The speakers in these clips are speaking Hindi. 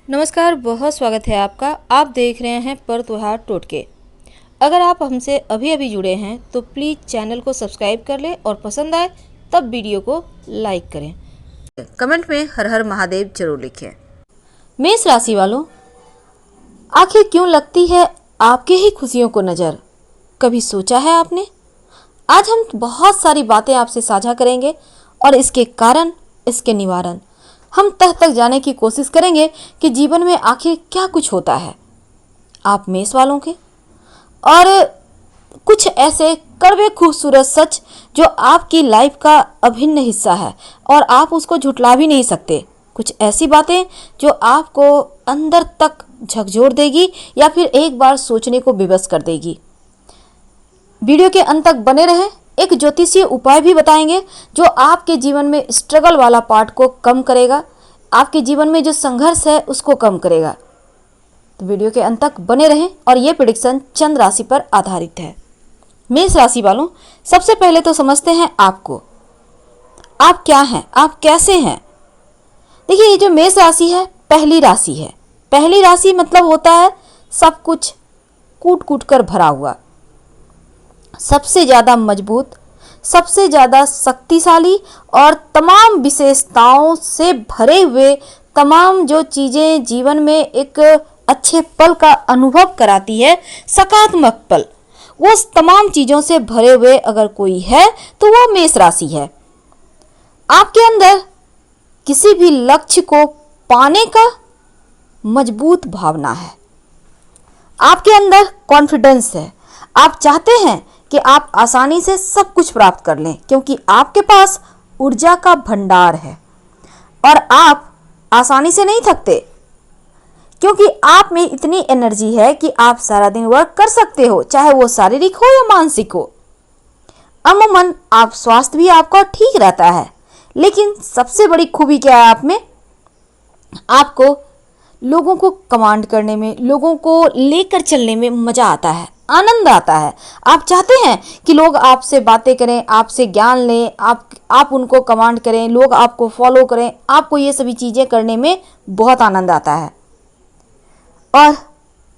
नमस्कार, बहुत स्वागत है आपका। आप देख रहे हैं पर त्योहार टोटके। अगर आप हमसे अभी अभी जुड़े हैं तो प्लीज़ चैनल को सब्सक्राइब कर लें और पसंद आए तब वीडियो को लाइक करें। कमेंट में हर हर महादेव जरूर लिखें। मेष राशि वालों, आखिर क्यों लगती है आपके ही खुशियों को नज़र? कभी सोचा है आपने? आज हम बहुत सारी बातें आपसे साझा करेंगे और इसके कारण, इसके निवारण हम तह तक जाने की कोशिश करेंगे कि जीवन में आखिर क्या कुछ होता है आप मेष वालों के, और कुछ ऐसे कड़वे खूबसूरत सच जो आपकी लाइफ का अभिन्न हिस्सा है और आप उसको झुठला भी नहीं सकते। कुछ ऐसी बातें जो आपको अंदर तक झकझोर देगी या फिर एक बार सोचने को विवश कर देगी। वीडियो के अंत तक बने रहें। एक ज्योतिषीय उपाय भी बताएंगे जो आपके जीवन में स्ट्रगल वाला पार्ट को कम करेगा, आपके जीवन में जो संघर्ष है उसको कम करेगा। तो वीडियो के अंत तक बने रहें और ये प्रेडिक्शन चंद राशि पर आधारित है। मेष राशि वालों, सबसे पहले तो समझते हैं आपको, आप क्या हैं, आप कैसे हैं। देखिए, ये जो मेष राशि है पहली राशि है। पहली राशि मतलब होता है सब कुछ कूट कूट कर भरा हुआ, सबसे ज़्यादा मजबूत, सबसे ज़्यादा शक्तिशाली और तमाम विशेषताओं से भरे हुए, तमाम जो चीज़ें जीवन में एक अच्छे पल का अनुभव कराती है, सकारात्मक पल, वो तमाम चीज़ों से भरे हुए अगर कोई है तो वो मेष राशि है। आपके अंदर किसी भी लक्ष्य को पाने का मजबूत भावना है, आपके अंदर कॉन्फिडेंस है। आप चाहते हैं कि आप आसानी से सब कुछ प्राप्त कर लें क्योंकि आपके पास ऊर्जा का भंडार है और आप आसानी से नहीं थकते क्योंकि आप में इतनी एनर्जी है कि आप सारा दिन वर्क कर सकते हो, चाहे वो शारीरिक हो या मानसिक हो। अमूमन आप स्वास्थ्य भी आपका ठीक रहता है, लेकिन सबसे बड़ी खूबी क्या है आप में? आपको लोगों को कमांड करने में, लोगों को लेकर चलने में मज़ा आता है, आनंद आता है। आप चाहते हैं कि लोग आपसे बातें करें, आपसे ज्ञान लें, आप उनको कमांड करें, लोग आपको फॉलो करें। आपको ये सभी चीज़ें करने में बहुत आनंद आता है। और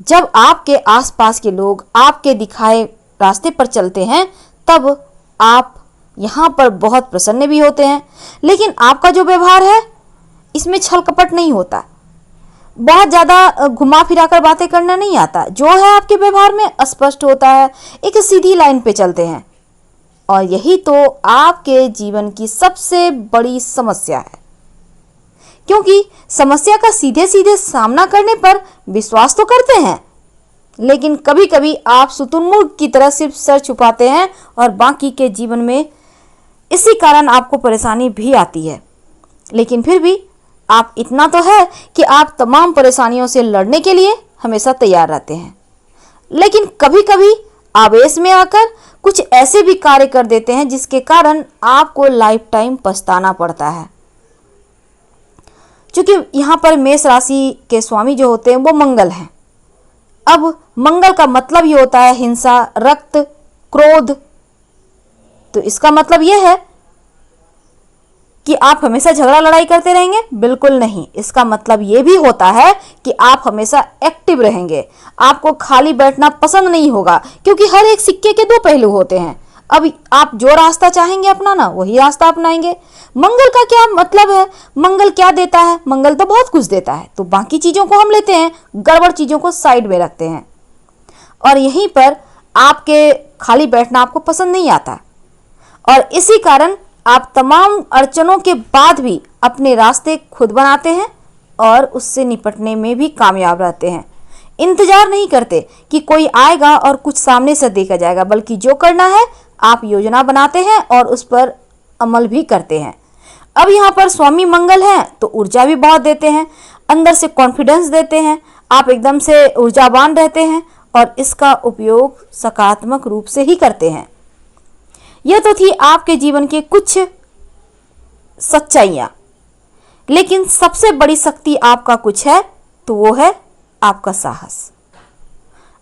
जब आपके आसपास के लोग आपके दिखाए रास्ते पर चलते हैं तब आप यहाँ पर बहुत प्रसन्न भी होते हैं। लेकिन आपका जो व्यवहार है इसमें छल कपट नहीं होता, बहुत ज़्यादा घुमा फिरा कर बातें करना नहीं आता। जो है आपके व्यवहार में स्पष्ट होता है, एक सीधी लाइन पे चलते हैं। और यही तो आपके जीवन की सबसे बड़ी समस्या है, क्योंकि समस्या का सीधे सीधे सामना करने पर विश्वास तो करते हैं, लेकिन कभी कभी आप शुतुरमुर्ग की तरह सिर्फ सर छुपाते हैं और बाकी के जीवन में इसी कारण आपको परेशानी भी आती है। लेकिन फिर भी आप इतना तो है कि आप तमाम परेशानियों से लड़ने के लिए हमेशा तैयार रहते हैं, लेकिन कभी कभी आवेश में आकर कुछ ऐसे भी कार्य कर देते हैं जिसके कारण आपको लाइफ टाइम पछताना पड़ता है। क्योंकि यहाँ पर मेष राशि के स्वामी जो होते हैं वो मंगल हैं। अब मंगल का मतलब ही होता है हिंसा, रक्त, क्रोध। तो इसका मतलब यह है कि आप हमेशा झगड़ा लड़ाई करते रहेंगे? बिल्कुल नहीं। इसका मतलब ये भी होता है कि आप हमेशा एक्टिव रहेंगे, आपको खाली बैठना पसंद नहीं होगा, क्योंकि हर एक सिक्के के दो पहलू होते हैं। अब आप जो रास्ता चाहेंगे अपनाना वही रास्ता अपनाएंगे। मंगल का क्या मतलब है? मंगल क्या देता है? मंगल तो बहुत कुछ देता है, तो बाकी चीज़ों को हम लेते हैं, गड़बड़ चीज़ों को साइड में रखते हैं। और यहीं पर आपके खाली बैठना आपको पसंद नहीं आता और इसी कारण आप तमाम अड़चनों के बाद भी अपने रास्ते खुद बनाते हैं और उससे निपटने में भी कामयाब रहते हैं। इंतजार नहीं करते कि कोई आएगा और कुछ सामने से देखा जाएगा, बल्कि जो करना है आप योजना बनाते हैं और उस पर अमल भी करते हैं। अब यहाँ पर स्वामी मंगल हैं तो ऊर्जा भी बहुत देते हैं, अंदर से कॉन्फिडेंस देते हैं, आप एकदम से ऊर्जावान रहते हैं और इसका उपयोग सकारात्मक रूप से ही करते हैं। यह तो थी आपके जीवन के कुछ सच्चाइयाँ, लेकिन सबसे बड़ी शक्ति आपका कुछ है तो वो है आपका साहस।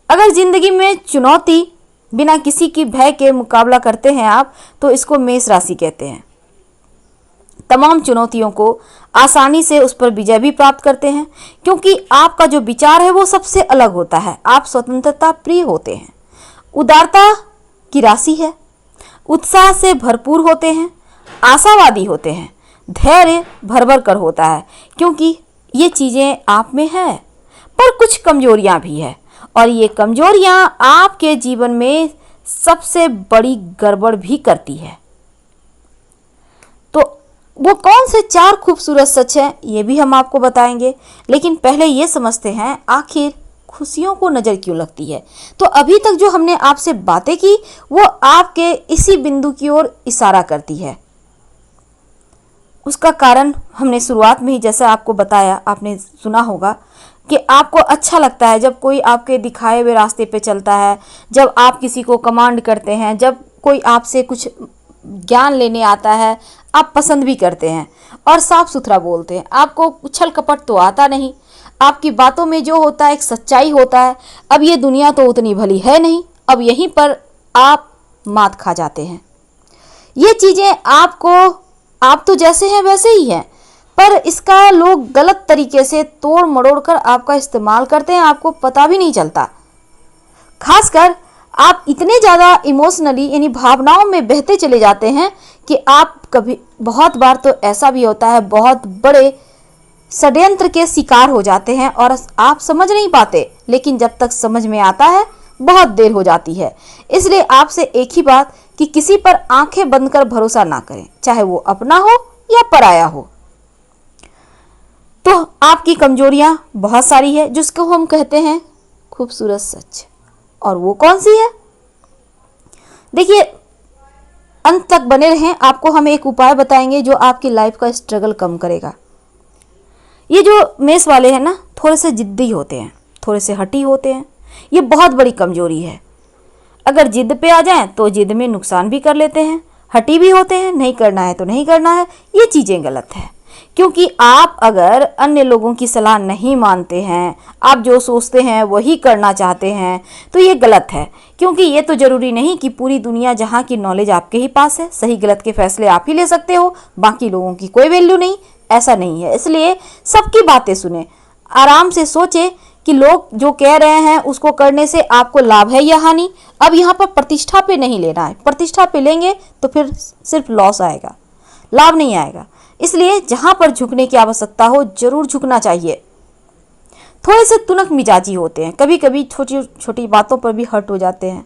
अगर जिंदगी में चुनौती बिना किसी की भय के मुकाबला करते हैं आप, तो इसको मेष राशि कहते हैं। तमाम चुनौतियों को आसानी से उस पर विजय भी प्राप्त करते हैं, क्योंकि आपका जो विचार है वो सबसे अलग होता है। आप स्वतंत्रता प्रिय होते हैं, उदारता की राशि है, उत्साह से भरपूर होते हैं, आशावादी होते हैं, धैर्य भर भर कर होता है, क्योंकि ये चीज़ें आप में है। पर कुछ कमजोरियां भी है, और ये कमजोरियां आपके जीवन में सबसे बड़ी गड़बड़ भी करती है। तो वो कौन से 4 खूबसूरत सच हैं, ये भी हम आपको बताएंगे। लेकिन पहले ये समझते हैं आखिर खुशियों को नज़र क्यों लगती है। तो अभी तक जो हमने आपसे बातें की वो आपके इसी बिंदु की ओर इशारा करती है। उसका कारण हमने शुरुआत में ही जैसा आपको बताया, आपने सुना होगा कि आपको अच्छा लगता है जब कोई आपके दिखाए हुए रास्ते पे चलता है, जब आप किसी को कमांड करते हैं, जब कोई आपसे कुछ ज्ञान लेने आता है, आप पसंद भी करते हैं और साफ सुथरा बोलते हैं। आपको उछल कपट तो आता नहीं, आपकी बातों में जो होता है एक सच्चाई होता है। अब ये दुनिया तो उतनी भली है नहीं, अब यहीं पर आप मात खा जाते हैं। ये चीज़ें आपको, आप तो जैसे हैं वैसे ही हैं, पर इसका लोग गलत तरीके से तोड़ मरोड़ कर आपका इस्तेमाल करते हैं, आपको पता भी नहीं चलता। खासकर आप इतने ज़्यादा इमोशनली यानी भावनाओं में बहते चले जाते हैं कि आप कभी, बहुत बार तो ऐसा भी होता है, बहुत बड़े षड्यंत्र के शिकार हो जाते हैं और आप समझ नहीं पाते। लेकिन जब तक समझ में आता है बहुत देर हो जाती है। इसलिए आपसे एक ही बात कि किसी पर आंखें बंद कर भरोसा ना करें, चाहे वो अपना हो या पराया हो। तो आपकी कमजोरियां बहुत सारी है जिसको हम कहते हैं खूबसूरत सच। और वो कौन सी है? देखिए, अंत तक बने रहें, आपको हम एक उपाय बताएंगे जो आपकी लाइफ का स्ट्रगल कम करेगा। ये जो मेष वाले हैं ना, थोड़े से जिद्दी होते हैं, थोड़े से हठी होते हैं, ये बहुत बड़ी कमजोरी है। अगर जिद पे आ जाएं तो जिद में नुकसान भी कर लेते हैं, हठी भी होते हैं, नहीं करना है तो नहीं करना है। ये चीज़ें गलत है, क्योंकि आप अगर अन्य लोगों की सलाह नहीं मानते हैं, आप जो सोचते हैं वही करना चाहते हैं, तो ये गलत है। क्योंकि ये तो ज़रूरी नहीं कि पूरी दुनिया जहाँ की नॉलेज आपके ही पास है, सही गलत के फैसले आप ही ले सकते हो, बाकी लोगों की कोई वैल्यू नहीं, ऐसा नहीं है। इसलिए सबकी बातें सुने, आराम से सोचे कि लोग जो कह रहे हैं उसको करने से आपको लाभ है या हानि। अब यहाँ पर प्रतिष्ठा पे नहीं लेना है, प्रतिष्ठा पे लेंगे तो फिर सिर्फ लॉस आएगा, लाभ नहीं आएगा। इसलिए जहाँ पर झुकने की आवश्यकता हो जरूर झुकना चाहिए। थोड़े से तुनक मिजाजी होते हैं, कभी कभी छोटी छोटी बातों पर भी हर्ट हो जाते हैं,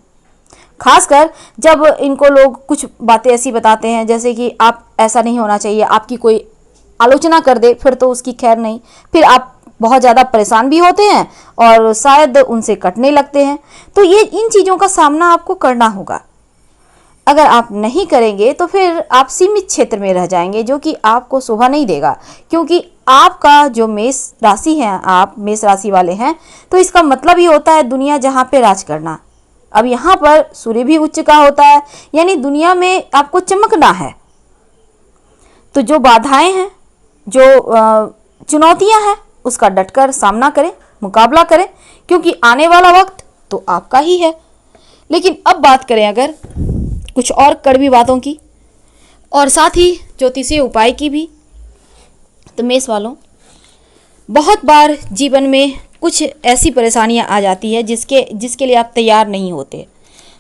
खासकर जब इनको लोग कुछ बातें ऐसी बताते हैं जैसे कि आप ऐसा नहीं होना चाहिए, आपकी कोई आलोचना कर दे फिर तो उसकी खैर नहीं, फिर आप बहुत ज़्यादा परेशान भी होते हैं और शायद उनसे कटने लगते हैं। तो ये इन चीज़ों का सामना आपको करना होगा। अगर आप नहीं करेंगे तो फिर आप सीमित क्षेत्र में रह जाएंगे, जो कि आपको शोभा नहीं देगा। क्योंकि आपका जो मेष राशि है, आप मेष राशि वाले हैं, तो इसका मतलब ही होता है दुनिया जहाँ पे राज करना। अब यहाँ पर सूर्य भी उच्च का होता है, यानी दुनिया में आपको चमकना है। तो जो बाधाएं हैं, जो चुनौतियां हैं, उसका डटकर सामना करें, मुकाबला करें, क्योंकि आने वाला वक्त तो आपका ही है। लेकिन अब बात करें अगर कुछ और कड़वी बातों की और साथ ही ज्योतिषीय उपाय की भी, तो मेष वालों, बहुत बार जीवन में कुछ ऐसी परेशानियां आ जाती है जिसके लिए आप तैयार नहीं होते।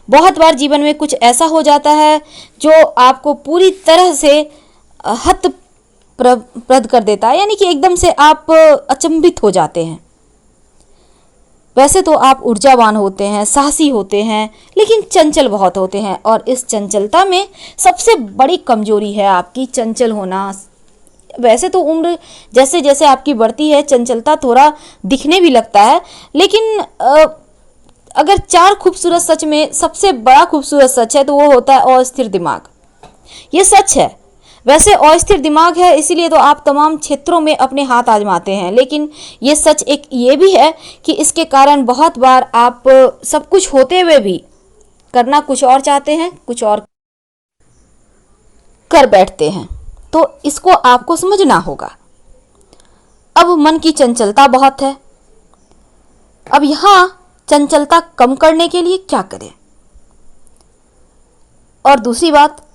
बहुत बार जीवन में कुछ ऐसा हो जाता है जो आपको पूरी तरह से हतप्रद कर देता है, यानी कि एकदम से आप अचंभित हो जाते हैं। वैसे तो आप ऊर्जावान होते हैं, साहसी होते हैं, लेकिन चंचल बहुत होते हैं, और इस चंचलता में सबसे बड़ी कमजोरी है आपकी चंचल होना। वैसे तो उम्र जैसे जैसे आपकी बढ़ती है, चंचलता थोड़ा दिखने भी लगता है, लेकिन अगर 4 खूबसूरत सच में सबसे बड़ा खूबसूरत सच है तो वो होता है अस्थिर दिमाग। ये सच है। वैसे अस्थिर दिमाग है, इसीलिए तो आप तमाम क्षेत्रों में अपने हाथ आजमाते हैं, लेकिन ये सच एक ये भी है कि इसके कारण बहुत बार आप सब कुछ होते हुए भी करना कुछ और चाहते हैं, कुछ और कर बैठते हैं। तो इसको आपको समझना होगा। अब मन की चंचलता बहुत है। अब यहाँ चंचलता कम करने के लिए क्या करें? और दूसरी बात,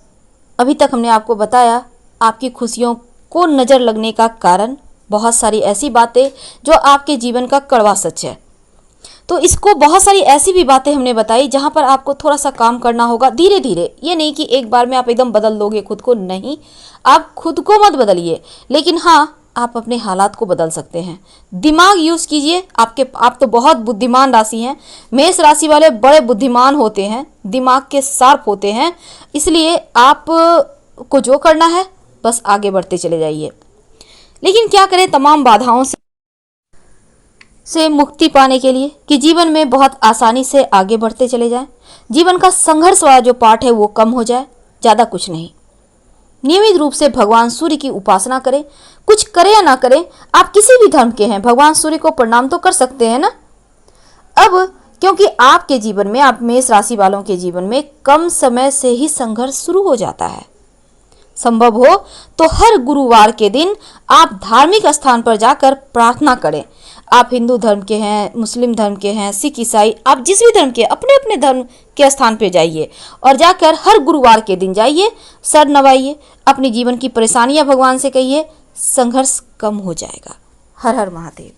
अभी तक हमने आपको बताया आपकी खुशियों को नज़र लगने का कारण बहुत सारी ऐसी बातें जो आपके जीवन का कड़वा सच है। तो इसको बहुत सारी ऐसी भी बातें हमने बताई जहाँ पर आपको थोड़ा सा काम करना होगा धीरे धीरे। ये नहीं कि एक बार में आप एकदम बदल दोगे खुद को, नहीं, आप खुद को मत बदलिए, लेकिन हाँ आप अपने हालात को बदल सकते हैं। दिमाग यूज़ कीजिए। आप तो बहुत बुद्धिमान राशि हैं। मेष राशि वाले बड़े बुद्धिमान होते हैं, दिमाग के शार्प होते हैं, इसलिए आप को जो करना है बस आगे बढ़ते चले जाइए। लेकिन क्या करें तमाम बाधाओं से मुक्ति पाने के लिए कि जीवन में बहुत आसानी से आगे बढ़ते चले जाएं। जीवन का संघर्ष वाला जो पार्ट है वो कम हो जाए, ज़्यादा कुछ नहीं। नियमित रूप से भगवान सूर्य की उपासना करें। कुछ करें या ना करें, आप किसी भी धर्म के हैं, भगवान सूर्य को प्रणाम तो कर सकते हैं ना। अब क्योंकि आपके जीवन में, आप मेष राशि वालों के जीवन में कम समय से ही संघर्ष शुरू हो जाता है। संभव हो तो हर गुरुवार के दिन आप धार्मिक स्थान पर जाकर प्रार्थना करें। आप हिंदू धर्म के हैं, मुस्लिम धर्म के हैं, सिख ईसाई, आप जिस भी धर्म के, अपने अपने धर्म के स्थान पर जाइए और जाकर हर गुरुवार के दिन जाइए, सर नवाइए, अपने जीवन की परेशानियां भगवान से कहिए, संघर्ष कम हो जाएगा। हर हर महादेव।